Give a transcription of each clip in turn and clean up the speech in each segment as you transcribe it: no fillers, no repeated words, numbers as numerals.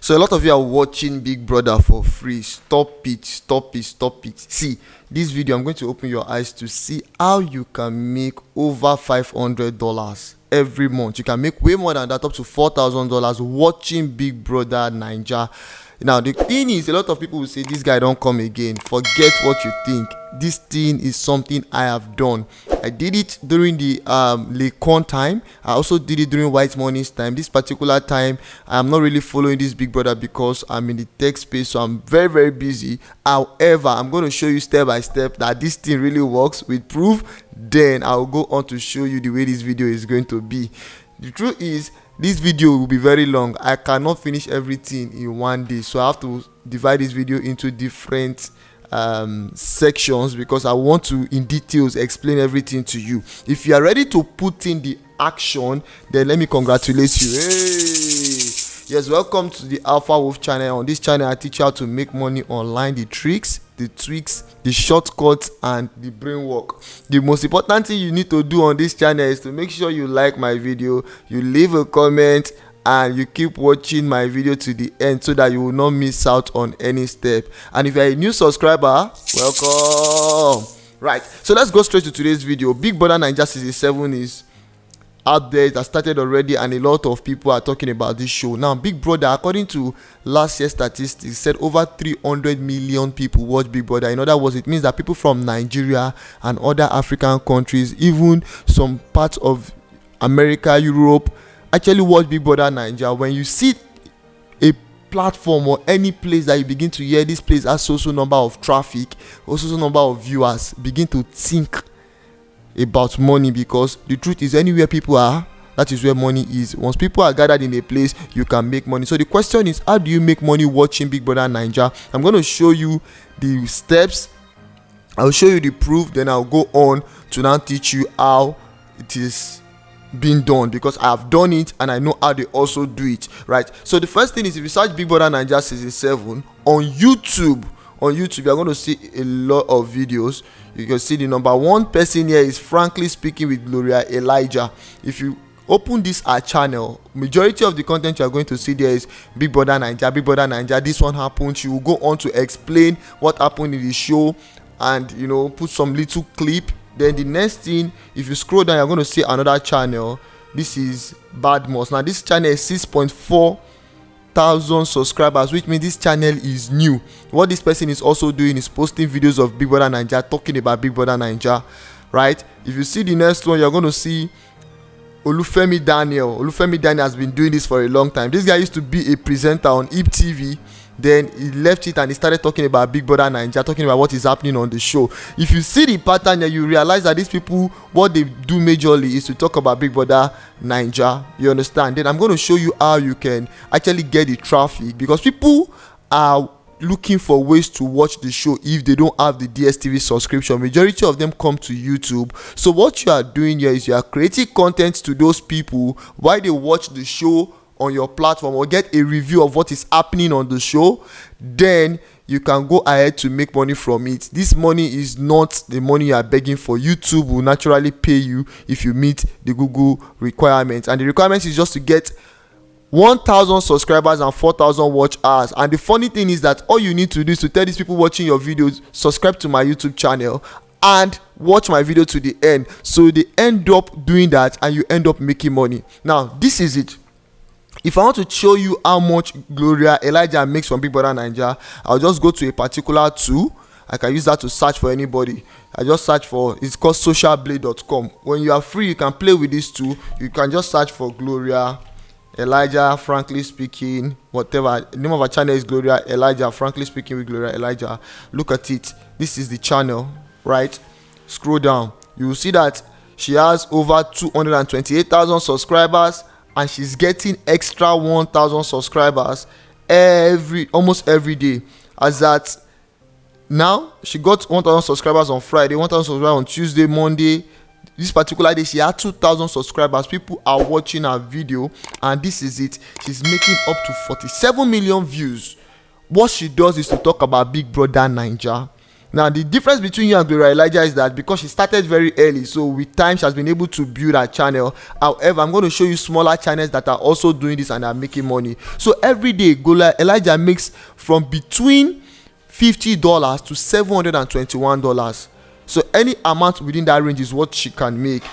So a lot of you are watching Big Brother for free. Stop it, stop it, stop it. See, this video, I'm going to open your eyes to see how you can make over $500 every month. You can make way more than that, up to $4,000 watching Big Brother Naija. Now the thing is, a lot of people will say this guy don't come again. Forget what you think. This thing is something I have done. I did it during the Lekon time. I also did it during White Morning's time. This particular time I'm not really following this Big Brother because I'm in the tech space, so I'm very busy. However, I'm going to show you step by step that this thing really works with proof. Then I'll go on to show you the way this video is going to be. The truth is, this video will be very long. I cannot finish everything in one day, so I have to divide this video into different sections because I want to in details explain everything to you. If you are ready to put in the action, then let me congratulate you. Hey, yes, welcome to the Alpha Wolf channel. On this channel I teach you how to make money online, the tricks, the tweaks, the shortcuts, and the brain work. The most important thing you need to do on this channel is to make sure you like my video, you leave a comment, and you keep watching my video to the end so that you will not miss out on any step. And if you're a new subscriber, welcome. Right, so let's go straight to today's video. Big Brother Naija Season 7 is out there. It has started already, and a lot of people are talking about this show. Now, Big Brother, according to last year's statistics, said over 300 million people watch Big Brother. In other words, it means that people from Nigeria and other African countries, even some parts of America, Europe, actually watch Big Brother Naija. When you see a platform or any place that you begin to hear this place has so number of traffic or so number of viewers, begin to think about money, because the truth is, anywhere people are, that is where money is. Once people are gathered in a place, you can make money. So the question is, how do you make money watching Big Brother Naija? I'm going to show you the steps, I'll show you the proof, then I'll go on to now teach you how it is being done, because I have done it and I know how they also do it. Right, so the first thing is, if you search Big Brother Naija Season 7 on YouTube, you are going to see a lot of videos. You can see the number one person here is Frankly Speaking with Gloria Elijah. If you open this channel, majority of the content you are going to see there is Big Brother Naija, Big Brother Naija. This one happened. She will go on to explain what happened in the show and, you know, put some little clip. Then the next thing, if you scroll down, you're going to see another channel. This is Badmus. Now this channel is 6.4 thousand subscribers, which means this channel is new. What this person is also doing is posting videos of Big Brother Naija, talking about Big Brother Naija. Right, if you see the next one, you're going to see Olufemi Daniel. Olufemi Daniel has been doing this for a long time. This guy used to be a presenter on IP TV. Then he left it and he started talking about Big Brother Naija, talking about what is happening on the show. If you see the pattern here, you realize that these people, what they do majorly is to talk about Big Brother Naija. You understand? Then I'm going to show you how you can actually get the traffic, because people are looking for ways to watch the show if they don't have the DSTV subscription. Majority of them come to YouTube. So what you are doing here is you are creating content to those people while they watch the show on your platform, or get a review of what is happening on the show. Then you can go ahead to make money from it. This money is not the money you are begging for. YouTube will naturally pay you if you meet the Google requirements, and the requirements is just to get 1,000 subscribers and 4,000 watch hours. And the funny thing is that all you need to do is to tell these people watching your videos, subscribe to my YouTube channel and watch my video to the end. So they end up doing that and you end up making money. Now this is it. If I want to show you how much Gloria Elijah makes from Big Brother Naija, I'll just go to a particular tool. I can use that to search for anybody. I just search for, it's called socialblade.com. When you are free, you can play with this tool. You can just search for Gloria Elijah, Frankly Speaking, whatever. The name of our channel is Gloria Elijah, Frankly Speaking with Gloria Elijah. Look at it. This is the channel, right? Scroll down. You will see that she has over 228,000 subscribers. And she's getting extra 1,000 subscribers almost every day. As that now, she got 1,000 subscribers on Friday, 1,000 subscribers on Tuesday, Monday. This particular day, she had 2,000 subscribers. People are watching her video, and this is it. She's making up to 47 million views. What she does is to talk about Big Brother Naija. Now the difference between you and BBNaija is that because she started very early, so with time she has been able to build her channel. However, I'm going to show you smaller channels that are also doing this and are making money. So every day BBNaija makes from between $50 to $721. So any amount within that range is what she can make.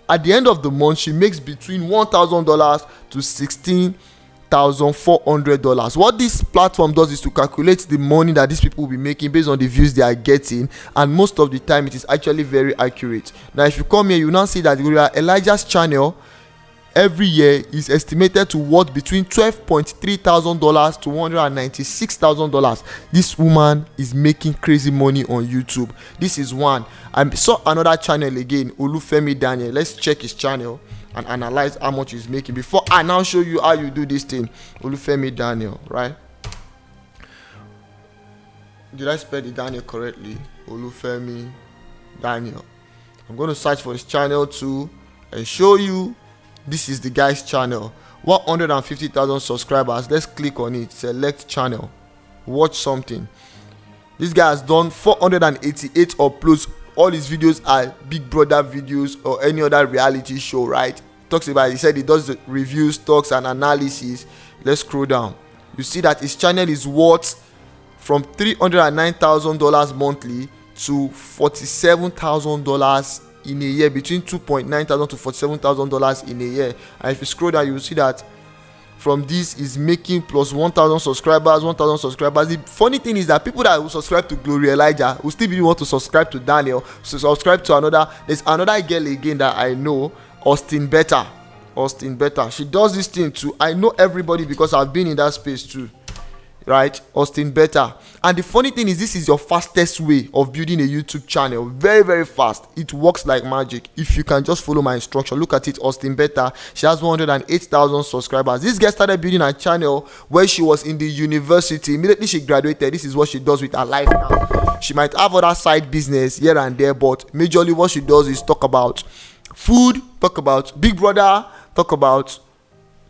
At the end of the month, she makes between $1,000 to $16,400. What this platform does is to calculate the money that these people will be making based on the views they are getting, and most of the time it is actually very accurate. Now if you come here, you now see that BBNaija's channel every year is estimated to worth between $12.3 thousand to $196,000. This woman is making crazy money on YouTube. This is one. I saw another channel again, Olufemi Daniel. Let's check his channel and analyze how much he's making before I now show you how you do this thing. Olufemi Daniel, right? Did I spell the Daniel correctly? Olufemi Daniel. I'm going to search for his channel too and show you. This is the guy's channel. 150,000 subscribers. Let's click on it. Select channel. Watch something. This guy has done 488 uploads. All his videos are Big Brother videos or any other reality show, right? Talks about, he said he does the reviews, talks and analysis. Let's scroll down. You see that his channel is worth from $309,000 monthly to $47,000 in a year, between $2.9 thousand to $47,000 in a year. And if you scroll down, you will see that from this is making plus 1,000 subscribers. The funny thing is that people that will subscribe to BBNaija will still want to subscribe to Daniel, so subscribe to another. There's another girl again that I know, Austin Beta. She does this thing too. I know everybody because I've been in that space too, right? Austin Beta. And the funny thing is, this is your fastest way of building a YouTube channel. Very, very fast. It works like magic if you can just follow my instruction. Look at it. Austin Beta, she has 108,000 subscribers. This girl started building her channel where she was in the university. Immediately she graduated, this is what she does with her life now. She might have other side business here and there, but majorly what she does is talk about food, talk about Big Brother, talk about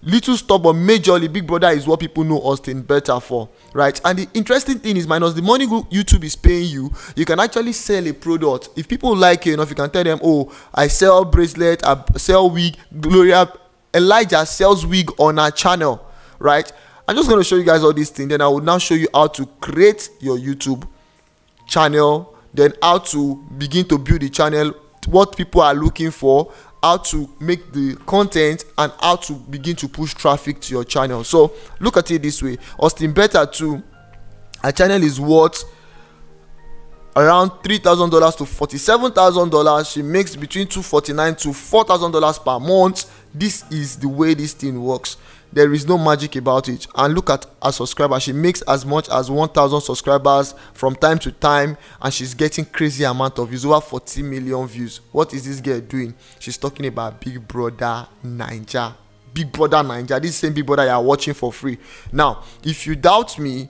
little stuff, but majorly Big Brother is what people know Austin Beta for, right? And the interesting thing is, minus the money YouTube is paying you, you can actually sell a product. If people like you enough, you can tell them, oh, I sell bracelet, I sell wig. BBNaija sells wig on her channel, right? I'm just going to show you guys all these things, then I will now show you how to create your YouTube channel, then how to begin to build the channel, what people are looking for, how to make the content, and how to begin to push traffic to your channel. So look at it this way. Austin Beta too, her channel is worth around $3,000 to $47,000. She makes between $249 to $4,000 per month. This is the way this thing works. There is no magic about it. And look at her subscribers. She makes as much as 1,000 subscribers from time to time, and she's getting crazy amount of views, over 40 million views. What is this girl doing? She's talking about BBNaija. BBNaija, this same Big Brother you are watching for free. Now if you doubt me,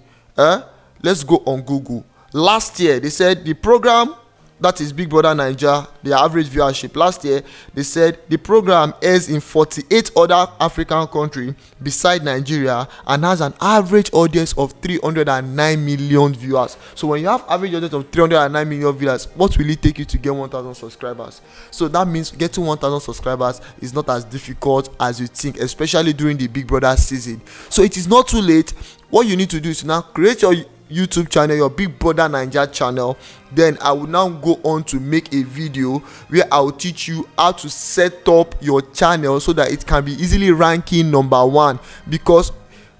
let's go on Google. Last year they said the program, that is BBNaija, the average viewership last year, they said the program airs in 48 other African countries beside Nigeria and has an average audience of 309 million viewers. So when you have average audience of 309 million viewers, what will it take you to get 1,000 subscribers? So that means getting 1,000 subscribers is not as difficult as you think, especially during the Big Brother season. So it is not too late. What you need to do is to now create your YouTube channel, your BBNaija channel. Then I will now go on to make a video where I will teach you how to set up your channel so that it can be easily ranking #1, because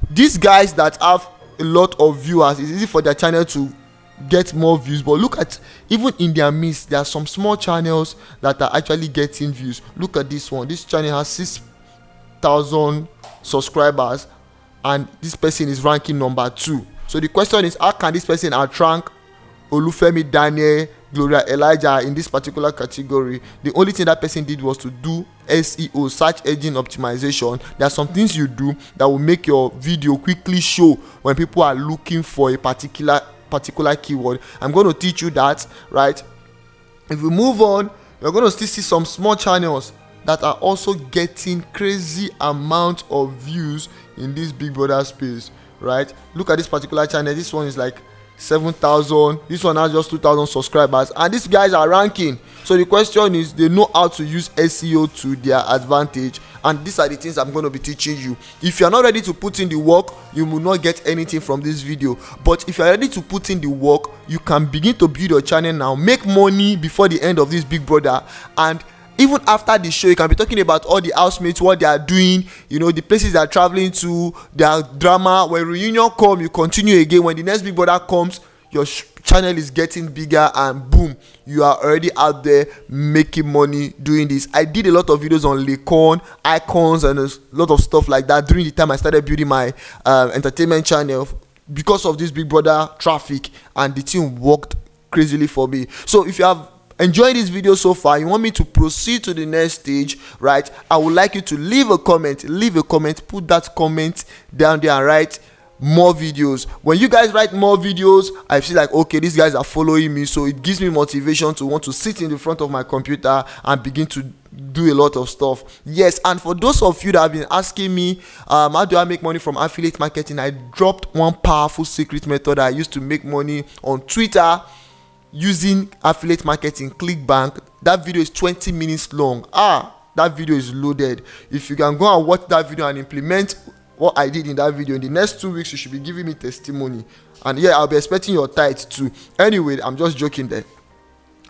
these guys that have a lot of viewers, it's easy for their channel to get more views, but look at, even in their midst, there are some small channels that are actually getting views. Look at this one. This channel has 6,000 subscribers and this person is ranking #2. So the question is, how can this person outrank Olufemi Daniel, BBNaija in this particular category? The only thing that person did was to do SEO, search engine optimization. There are some things you do that will make your video quickly show when people are looking for a particular keyword. I'm going to teach you that, right? If we move on, you're going to still see some small channels that are also getting crazy amount of views in this Big Brother space, right? Look at this particular channel. This one is like 7,000. This one has just 2,000 subscribers, and these guys are ranking. So the question is, they know how to use SEO to their advantage, and these are the things I'm going to be teaching you. If you're not ready to put in the work, you will not get anything from this video. But if you're ready to put in the work, you can begin to build your channel now, make money before the end of this Big Brother. And even after the show, you can be talking about all the housemates, what they are doing, you know, the places they are traveling to, their drama. When reunion come, you continue again. When the next Big Brother comes, your channel is getting bigger, and boom, you are already out there making money doing this. I did a lot of videos on Lacon, icons, and a lot of stuff like that during the time I started building my entertainment channel because of this Big Brother traffic, and the thing worked crazily for me. So if you have enjoyed this video so far, you want me to proceed to the next stage, right? I would like you to leave a comment, put that comment down there and write more videos. When you guys write more videos, I feel like, okay, these guys are following me, so it gives me motivation to want to sit in the front of my computer and begin to do a lot of stuff. Yes, and for those of you that have been asking me, how do I make money from affiliate marketing, I dropped one powerful secret method that I used to make money on Twitter using affiliate marketing, ClickBank. That video is 20 minutes long. That video is loaded. If you can go and watch that video and implement what I did in that video, in the next 2 weeks you should be giving me testimony. And yeah, I'll be expecting your tithe too. Anyway, I'm just joking there.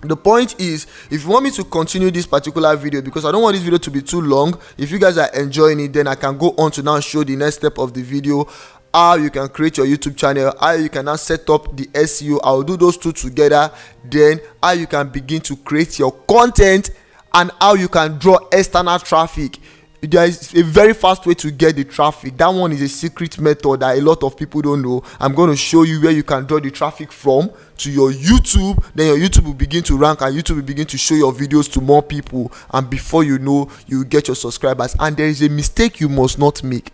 The point is, if you want me to continue this particular video, because I don't want this video to be too long, if you guys are enjoying it, then I can go on to now show the next step of the video, how you can create your YouTube channel, how you can now set up the SEO. I'll do those two together. Then how you can begin to create your content, and how you can draw external traffic. There is a very fast way to get the traffic. That one is a secret method that a lot of people don't know. I'm going to show you where you can draw the traffic from to your YouTube. Then your YouTube will begin to rank, and YouTube will begin to show your videos to more people, and before you know, you get your subscribers. And there is a mistake you must not make.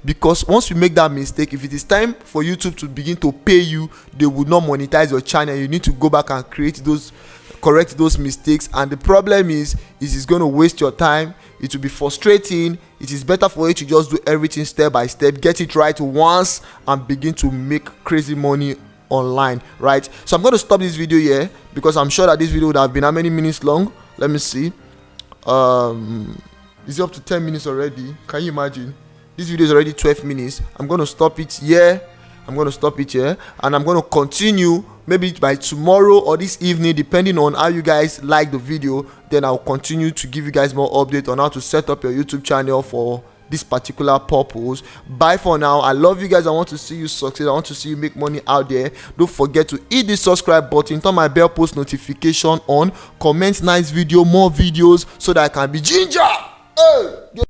Because once you make that mistake, if it is time for YouTube to begin to pay you, they will not monetize your channel. You need to go back and correct those mistakes, and the problem is it's going to waste your time. It will be frustrating. It is better for you to just do everything step by step, get it right once, and begin to make crazy money online, right? So I'm going to stop this video here, because I'm sure that this video would have been how many minutes long? Let me see. Is it up to 10 minutes already? Can you imagine? This video is already 12 minutes. I'm going to stop it here. And I'm going to continue maybe by tomorrow or this evening, depending on how you guys like the video. Then I'll continue to give you guys more update on how to set up your YouTube channel for this particular purpose. Bye for now. I love you guys. I want to see you succeed. I want to see you make money out there. Don't forget to hit the subscribe button, turn my bell post notification on, comment nice video, more videos, so that I can be ginger. Hey!